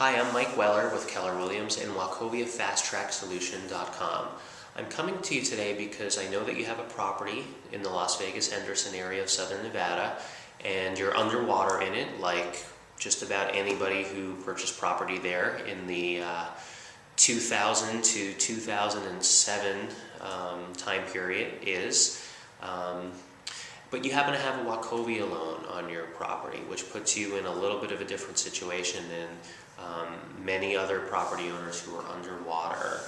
Hi, I'm Mike Weller with Keller Williams and Wachovia FastTrackSolution.com. I'm coming to you today because I know that you have a property in the Las Vegas-Henderson area of Southern Nevada, and you're underwater in it like just about anybody who purchased property there in the 2000 to 2007 time period is. But you happen to have a Wachovia loan on your property, which puts you in a little bit of a different situation than many other property owners who are underwater.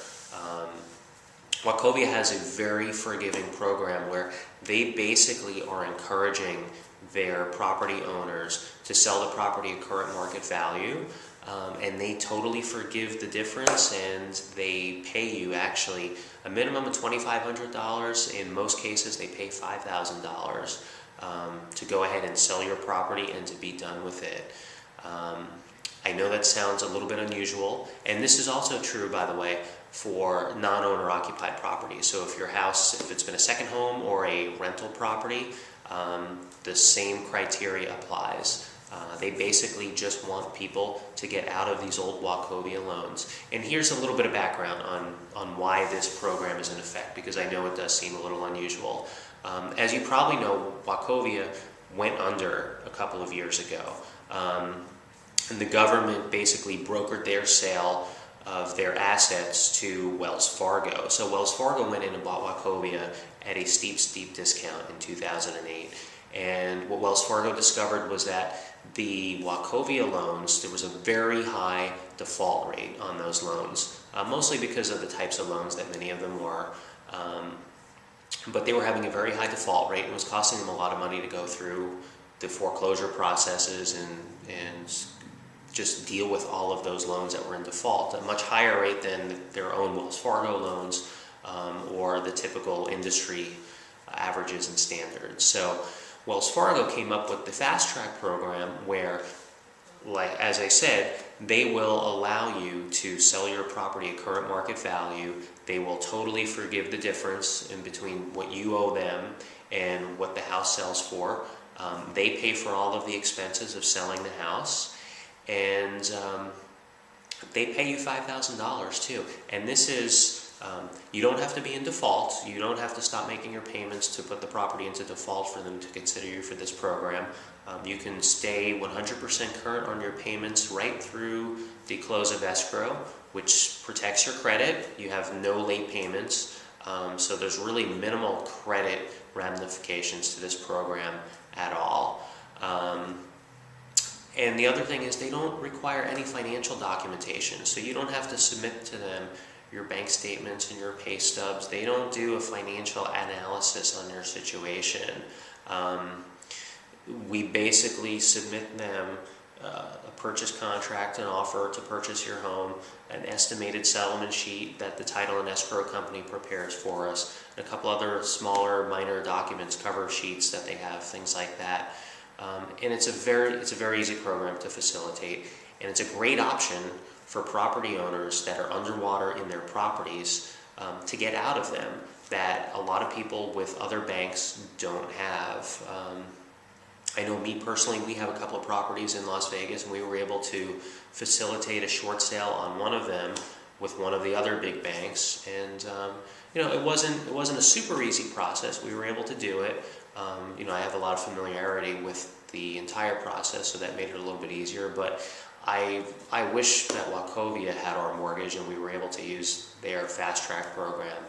Wachovia has a very forgiving program where they basically are encouraging their property owners to sell the property at current market value, and they totally forgive the difference, and they pay you actually a minimum of $2,500. In most cases they pay $5,000 to go ahead and sell your property and to be done with it. I know that sounds a little bit unusual, and this is also true, by the way, for non-owner occupied properties. So if your house, if it's been a second home or a rental property, the same criteria applies. They basically just want people to get out of these old Wachovia loans. And here's a little bit of background on why this program is in effect, because I know it does seem a little unusual. As you probably know, Wachovia went under a couple of years ago. And the government basically brokered their sale of their assets to Wells Fargo. So Wells Fargo went in and bought Wachovia at a steep discount in 2008. And what Wells Fargo discovered was that the Wachovia loans, there was a very high default rate on those loans, mostly because of the types of loans that many of them were. But they were having a very high default rate. It was costing them a lot of money to go through the foreclosure processes and just deal with all of those loans that were in default, at a much higher rate than their own Wells Fargo loans or the typical industry averages and standards. So Wells Fargo came up with the Fast Track program where, like as I said, they will allow you to sell your property at current market value. They will totally forgive the difference in between what you owe them and what the house sells for. They pay for all of the expenses of selling the house, and they pay you $5,000 too. And this is, you don't have to be in default. You don't have to stop making your payments to put the property into default for them to consider you for this program. You can stay 100% current on your payments right through the close of escrow, which protects your credit. You have no late payments. So there's really minimal credit ramifications to this program at all. And the other thing is they don't require any financial documentation, so you don't have to submit to them your bank statements and your pay stubs. They don't do a financial analysis on your situation. We basically submit them a purchase contract, an offer to purchase your home, an estimated settlement sheet that the title and escrow company prepares for us, and a couple other smaller minor documents, cover sheets that they have, things like that. And it's a very easy program to facilitate, and it's a great option for property owners that are underwater in their properties to get out of them, that a lot of people with other banks don't have. I know me personally, we have a couple of properties in Las Vegas, and we were able to facilitate a short sale on one of them with one of the other big banks, and it wasn't a super easy process. We were able to do it. I have a lot of familiarity with the entire process, so that made it a little bit easier. But I wish that Wachovia had our mortgage and we were able to use their Fast Track program.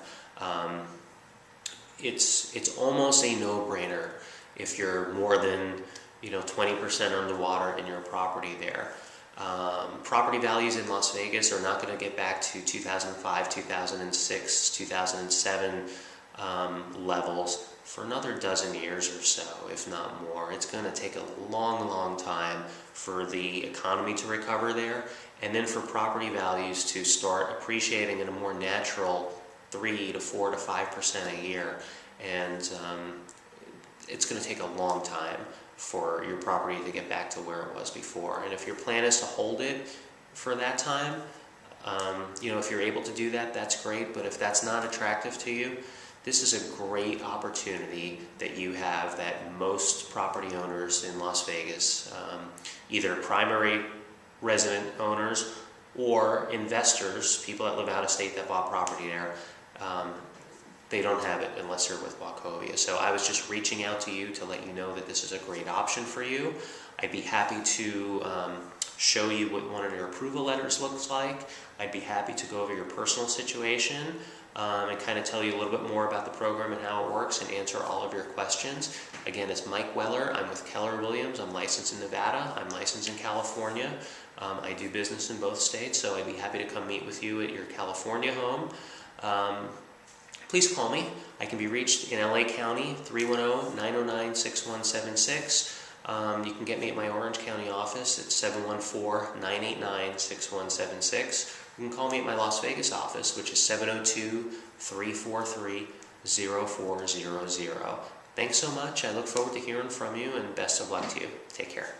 It's almost a no-brainer if you're more than 20% underwater in your property there. Property values in Las Vegas are not going to get back to 2005, 2006, 2007 levels for another dozen years or so, if not more. It's going to take a long time for the economy to recover there, and then for property values to start appreciating in a more natural 3 to 4 to 5% a year. And it's going to take a long time for your property to get back to where it was before. And if your plan is to hold it for that time, if you're able to do that, that's great. But if that's not attractive to you, this is a great opportunity that you have, that most property owners in Las Vegas, either primary resident owners or investors, people that live out of state that bought property there, they don't have it unless they're with Wachovia. So I was just reaching out to you to let you know that this is a great option for you. I'd be happy to show you what one of your approval letters looks like. I'd be happy to go over your personal situation and kind of tell you a little bit more about the program and how it works and answer all of your questions. Again, it's Mike Weller. I'm with Keller Williams. I'm licensed in Nevada. I'm licensed in California. I do business in both states, so I'd be happy to come meet with you at your California home. Please call me. I can be reached in LA County, 310-909-6176. You can get me at my Orange County office at 714-989-6176. You can call me at my Las Vegas office, which is 702-343-0400. Thanks so much. I look forward to hearing from you, and best of luck to you. Take care.